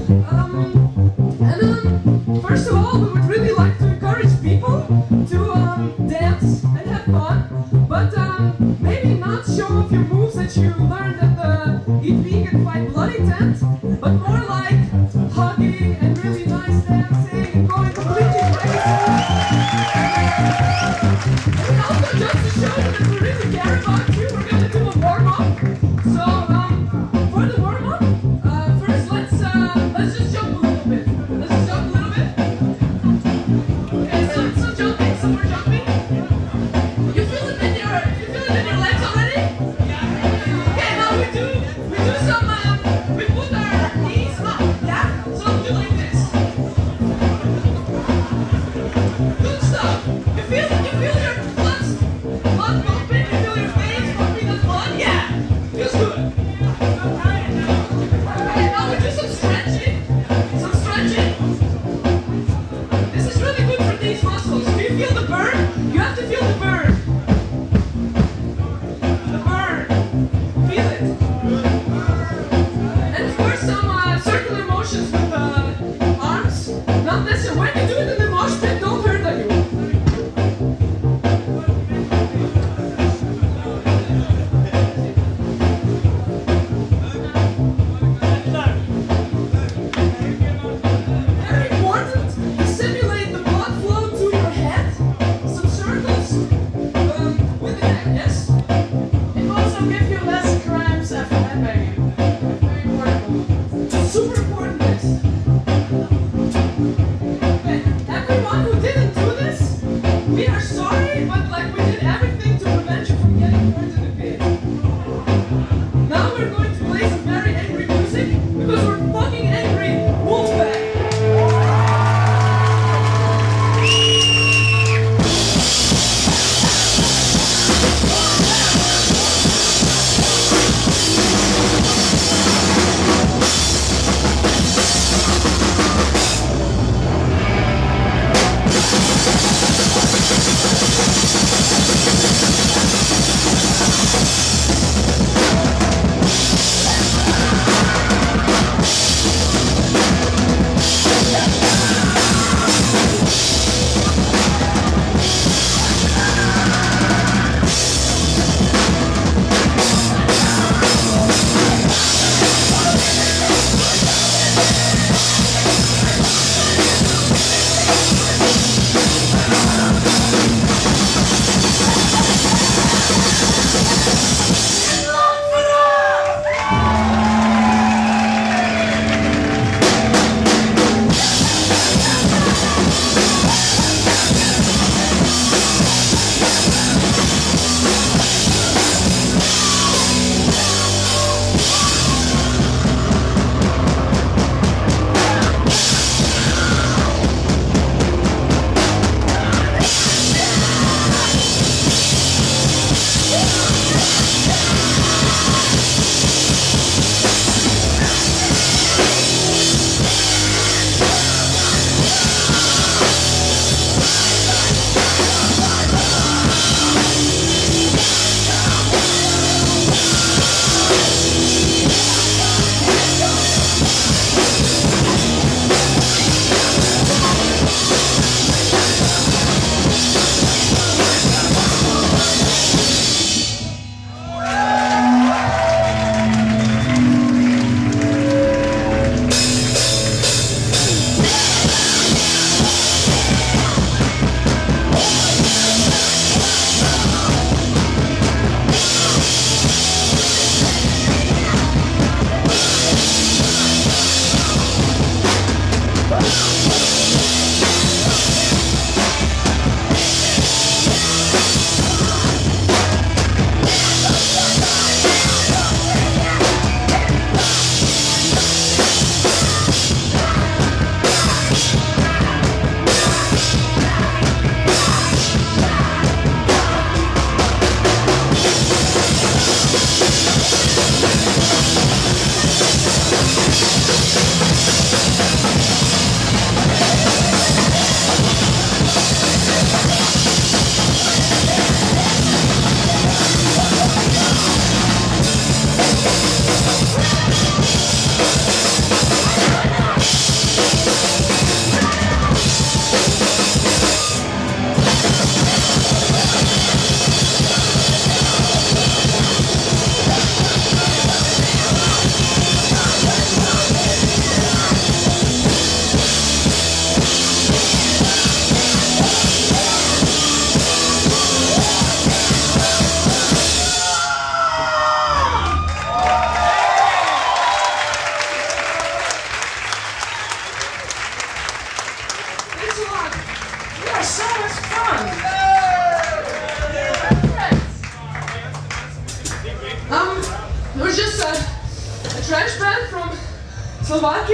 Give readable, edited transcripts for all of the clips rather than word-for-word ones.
First of all, we would really like to encourage people to dance and have fun, but maybe not show off your moves that you learned at the Eat Vegan Fight Bloody tent, but more like hugging and really nice dancing and going completely crazy. And also just to show you that we really care about you, we're gonna do a warm-up. So for the warm-up, first let's just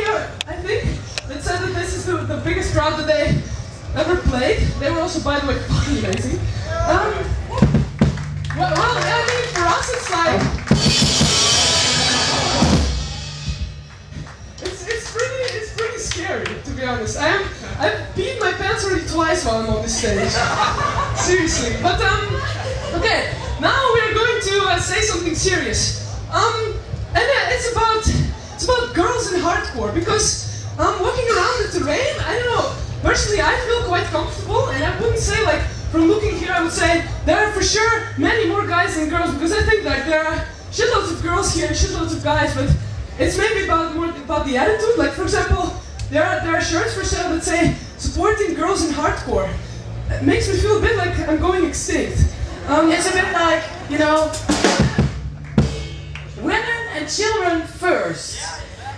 here, I think, that said that this is the biggest crowd that they ever played. They were also, by the way, fucking amazing. Well, I mean, for us, it's like it's pretty scary, to be honest. I've peed my pants already twice while I'm on this stage. Seriously. But okay, now we are going to say something serious. And it's about girls in hardcore, because walking around the terrain, I don't know. Personally, I feel quite comfortable, and I wouldn't say, like, from looking here, I would say there are for sure many more guys than girls, because I think like there are shitloads of girls here and shitloads of guys, but it's maybe more about the attitude. Like, for example, there are shirts for sale that say supporting girls in hardcore. It makes me feel a bit like I'm going extinct. It's a bit like, you know, women and children first.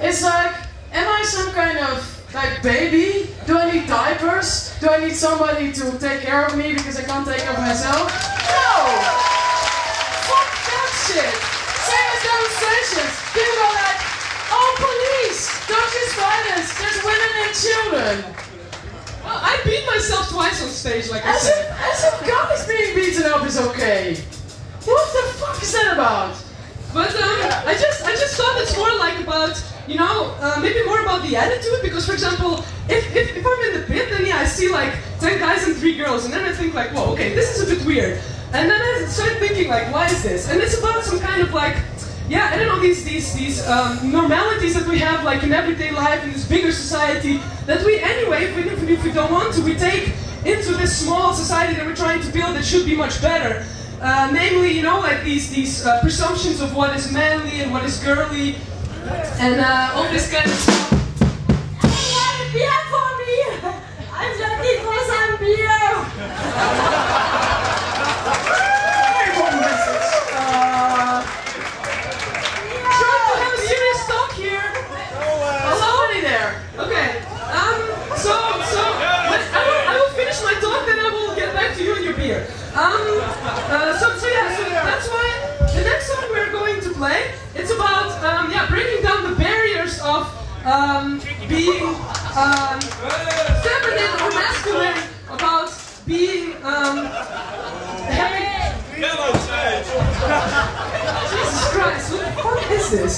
It's like, am I some kind of like baby? Do I need diapers? Do I need somebody to take care of me because I can't take care of myself? No! Fuck that shit! Same as demonstrations. People go like, oh police! Don't use violence! There's women and children! Well, I beat myself twice on stage, like I said. As if guys being beaten up is okay. What the fuck is that about? But I just thought it's more like about, you know, maybe more about the attitude, because for example, if I'm in the pit, then yeah, I see like 10 guys and 3 girls, and then I think like, whoa, okay, this is a bit weird. And then I start thinking like, why is this? And it's about some kind of like, yeah, I don't know, these normalities that we have like in everyday life, in this bigger society, that we anyway, if we don't want to, we take into this small society that we're trying to build that should be much better. Namely, you know, like these presumptions of what is manly and what is girly, and all this kind of stuff. Hey, beer for me! I'm looking for some beer! Very important message. Trying to have a serious talk here. Hello? Somebody there. Okay. I will finish my talk, then I will get back to you and your beer. So that's why the next song we're going to play, it's about breaking down the barriers of being feminine or masculine, about being having. Jesus Christ, what the fuck is this?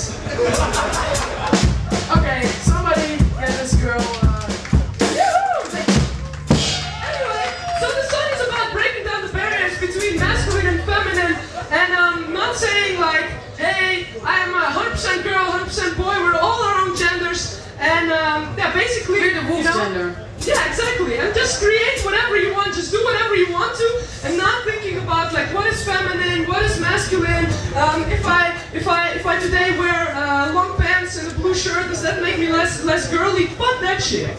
Okay, somebody get this girl. Anyway, so the song is about breaking down the barriers between masculine and feminine, and not saying like, hey, I am 100% girl, 100% boy, we're all our own genders, and yeah, basically, We're the wolf gender. Yeah, exactly, and just create whatever you want, just do whatever you want to, and not thinking about like what is feminine, what is masculine. If I today wear long pants and a blue shirt, does that make me less girly? Fuck that shit.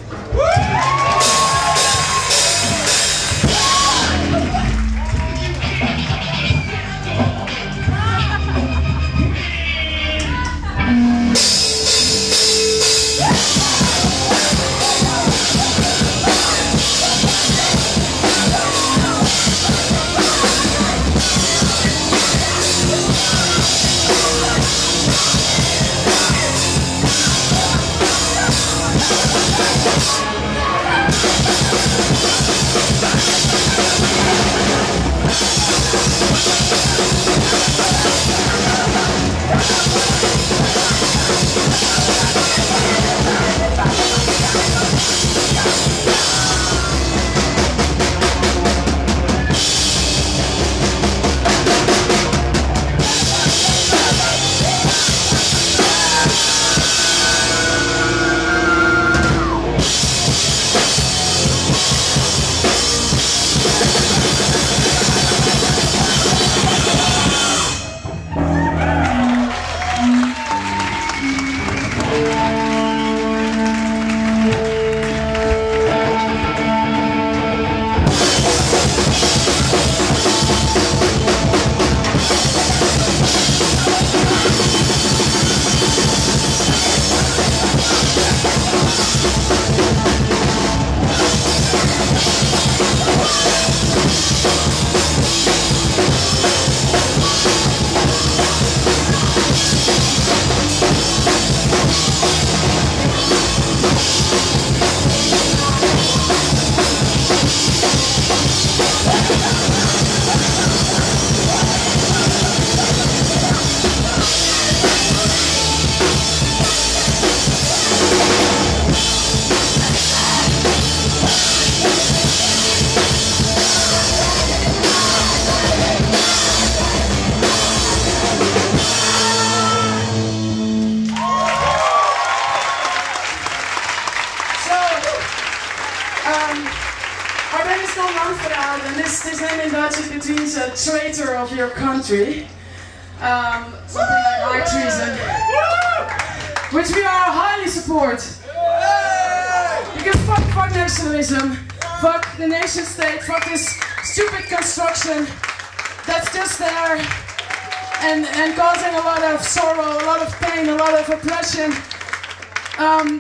name is called landverraad, and this name in Dutch it means a traitor of your country. Something like high treason. Which we are highly support. Because fuck nationalism, fuck the nation state, fuck this stupid construction that's just there and causing a lot of sorrow, a lot of pain, a lot of oppression.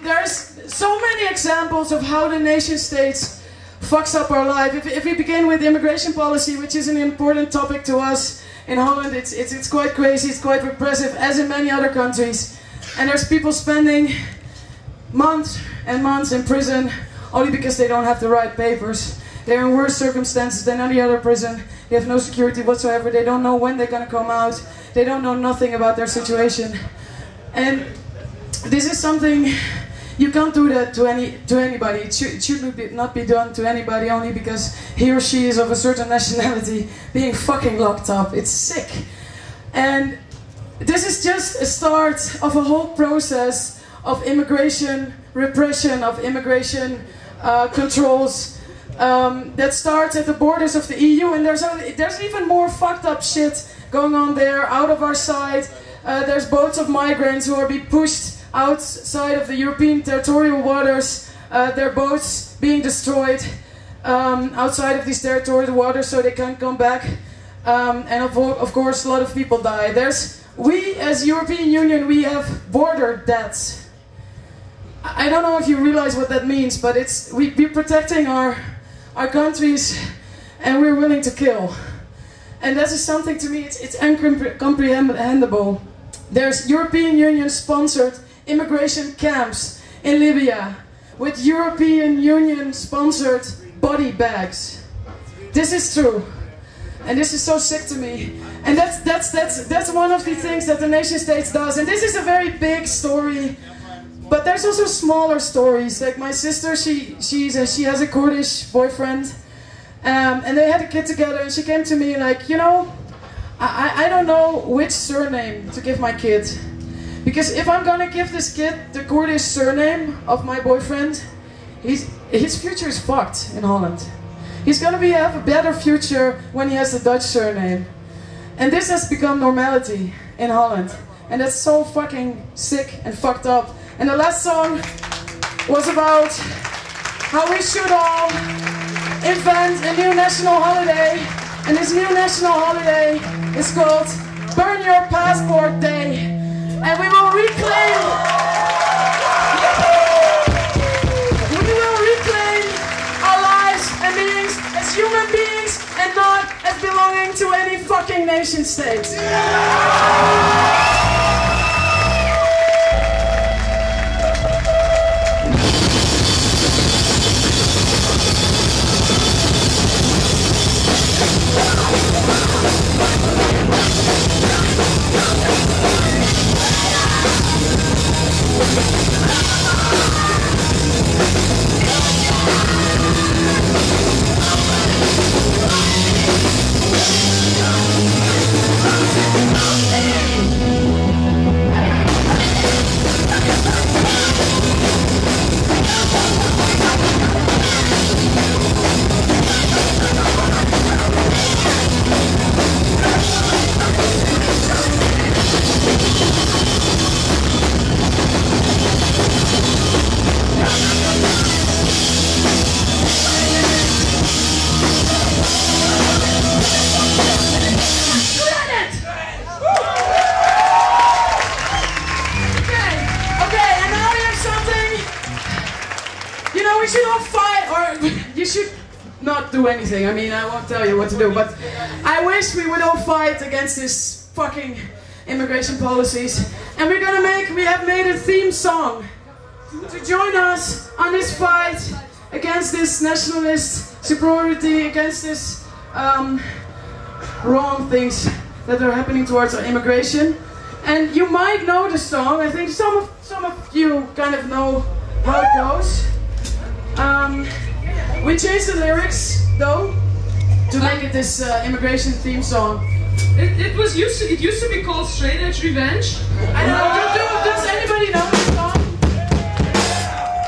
There's so many examples of how the nation states fucks up our life. If we begin with immigration policy, which is an important topic to us in Holland, it's quite crazy, it's quite repressive, as in many other countries. And there's people spending months and months in prison only because they don't have the right papers. They're in worse circumstances than any other prison. They have no security whatsoever. They don't know when they're gonna come out. They don't know nothing about their situation. And this is something you can't do that to anybody. It should not be done to anybody only because he or she is of a certain nationality being fucking locked up. It's sick. And this is just a start of a whole process of immigration repression, of immigration controls that starts at the borders of the EU, and there's even more fucked up shit going on there out of our sight. There's boats of migrants who are being pushed outside of the European territorial waters, their boats being destroyed outside of these territorial waters so they can't come back. And of course a lot of people die. We as European Union, we have border debts. I don't know if you realize what that means, but we're protecting our countries and we're willing to kill. And that is something to me, it's incomprehensible. There's European Union sponsored immigration camps in Libya with European Union sponsored body bags. This is true. And this is so sick to me. And that's one of the things that the nation states does. And this is a very big story. But there's also smaller stories. Like my sister, she has a Kurdish boyfriend. And they had a kid together and she came to me like, you know, I don't know which surname to give my kid. Because if I'm gonna give this kid the Kurdish surname of my boyfriend, his future is fucked in Holland. He's gonna have a better future when he has the Dutch surname. And this has become normality in Holland. And that's so fucking sick and fucked up. And the last song was about how we should all invent a new national holiday. And this new national holiday is called Burn Your Passport Day. And we will reclaim our lives and beings as human beings and not as belonging to any fucking nation state. We should all fight, or you should not do anything. I mean, I won't tell you what to do, but I wish we would all fight against this fucking immigration policies. And we have made a theme song to join us on this fight against this nationalist superiority, against this wrong things that are happening towards our immigration. And you might know the song. I think some of you kind of know how it goes. We changed the lyrics though to make it this immigration theme song. It used to be called Straight Edge Revenge. I know. Does anybody know this song?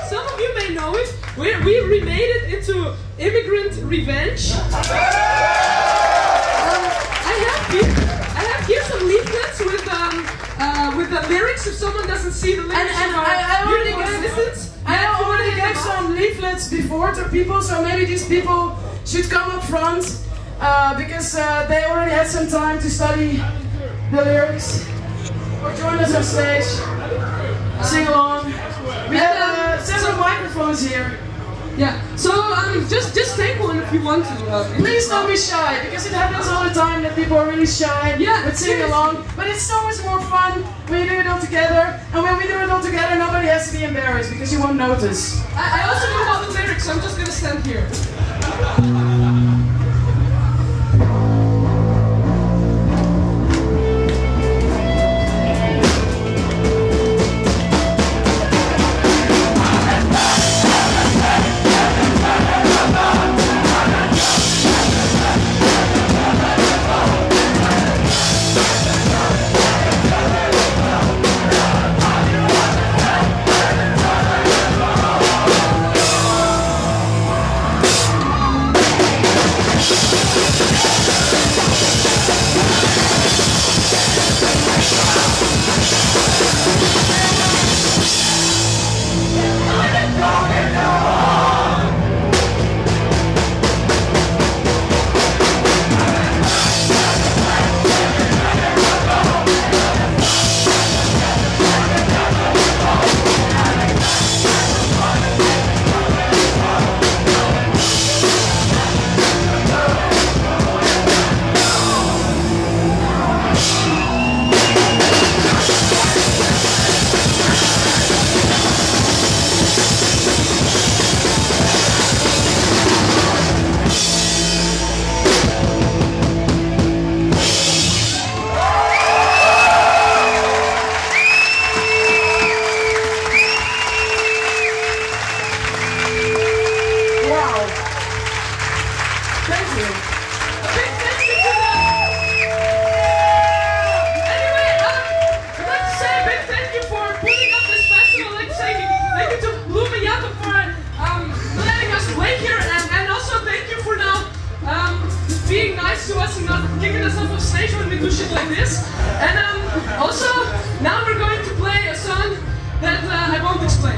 Some of you may know it. we remade it into Immigrant Revenge. I have here some leaflets with the lyrics if someone doesn't see the lyrics. And I already gave some leaflets before to people, so maybe these people should come up front because they already had some time to study the lyrics. Or join us on stage, sing along. We have several microphones here. Yeah, so just take one if you want to. Please don't be shy, because it happens all the time that people are really shy with singing along. But it's so much more fun when you do it all together. And when we do it all together, nobody has to be embarrassed, because you won't notice. I also know all the lyrics, so I'm just gonna stand here. Being nice to us and not kicking us off of stage when we do shit like this. And also, now we're going to play a song that I won't explain.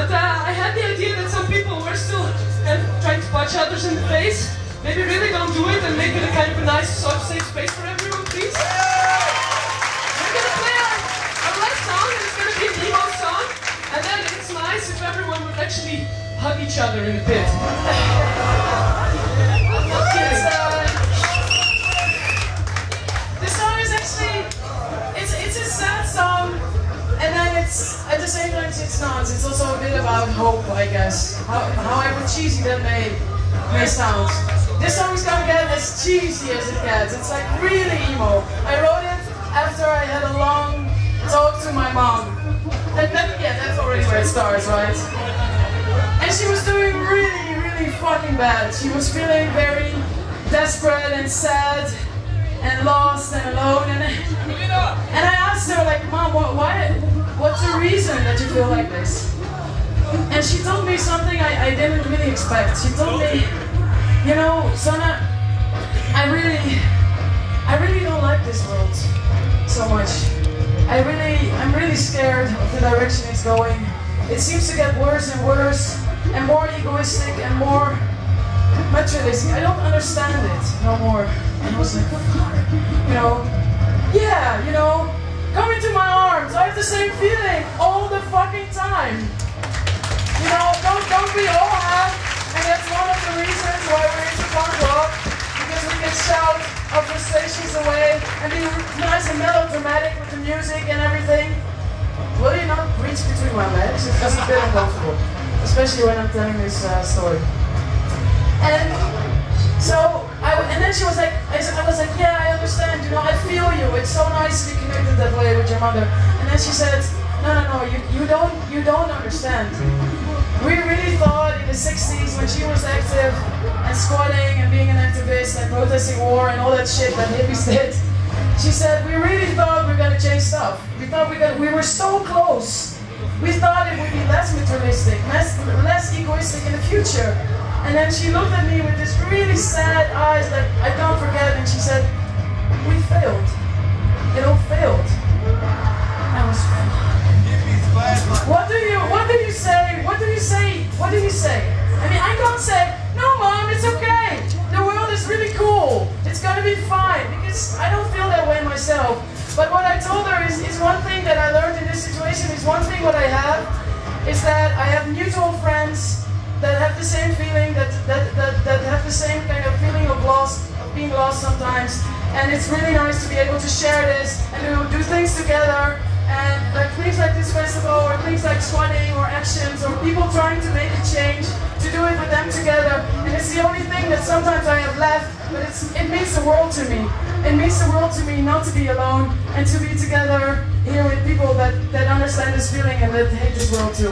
But I had the idea that some people were still trying to punch others in the face. Maybe really don't do it and make it a kind of a nice, soft, safe space for everyone, please. We're gonna play our last song, and it's gonna be an emo song. And then it's nice if everyone would actually hug each other in the pit. I'm not kidding. This song is actually, it's a sad song, and then it's, at the same time it's not. It's also a bit about hope, I guess. However cheesy that may sound. This song is gonna get as cheesy as it gets. It's like really emo. I wrote it after I had a long talk to my mom. That's already where it starts, right? And she was doing really, really fucking bad. She was feeling very desperate and sad and lost and alone. And I asked her, like, Mom, what's the reason that you feel like this? And she told me something I didn't really expect. She told me, you know, Sana, I really don't like this world so much. I'm really scared of the direction it's going. It seems to get worse and worse, and more egoistic and more materialistic. I don't understand it no more. And I was like, fuck, you know, yeah, you know, come into my arms. I have the same feeling all the fucking time. You know, don't we all have? And that's one of the reasons why we're into punk rock, because we can shout our frustrations away and be nice and melodramatic with the music and everything. Will you not reach between my legs? It's a bit uncomfortable, especially when I'm telling this story. And so, and then she was like, I was like, yeah, I understand, you know, I feel you. It's so nice to be connected that way with your mother. And then she said, no, you don't understand. We really thought in the 60s when she was active and squatting and being an activist and protesting war and all that shit that hippies did, she said, we really thought we were going to change stuff. We thought we were so close. We thought it would be less materialistic, less egoistic in the future. And then she looked at me with this really sad eyes like, I can't forget, and she said, we failed. It all failed. I was, what do you say? What do you say? I mean, I can't say, no Mom, it's okay. The world is really cool. It's gonna be fine, because I don't feel that way myself. But what I told her is one thing that I learned in this situation, is one thing what I have, is that I have mutual friends that have the same feeling, that have the same kind of feeling of loss, of being lost sometimes. And it's really nice to be able to share this and to do things together. And like things like this festival, or things like squatting, or actions, or people trying to make a change, to do it with them together. And it's the only thing that sometimes I have left, but it means the world to me. It means the world to me not to be alone, and to be together here with people that understand this feeling and that hate this world too.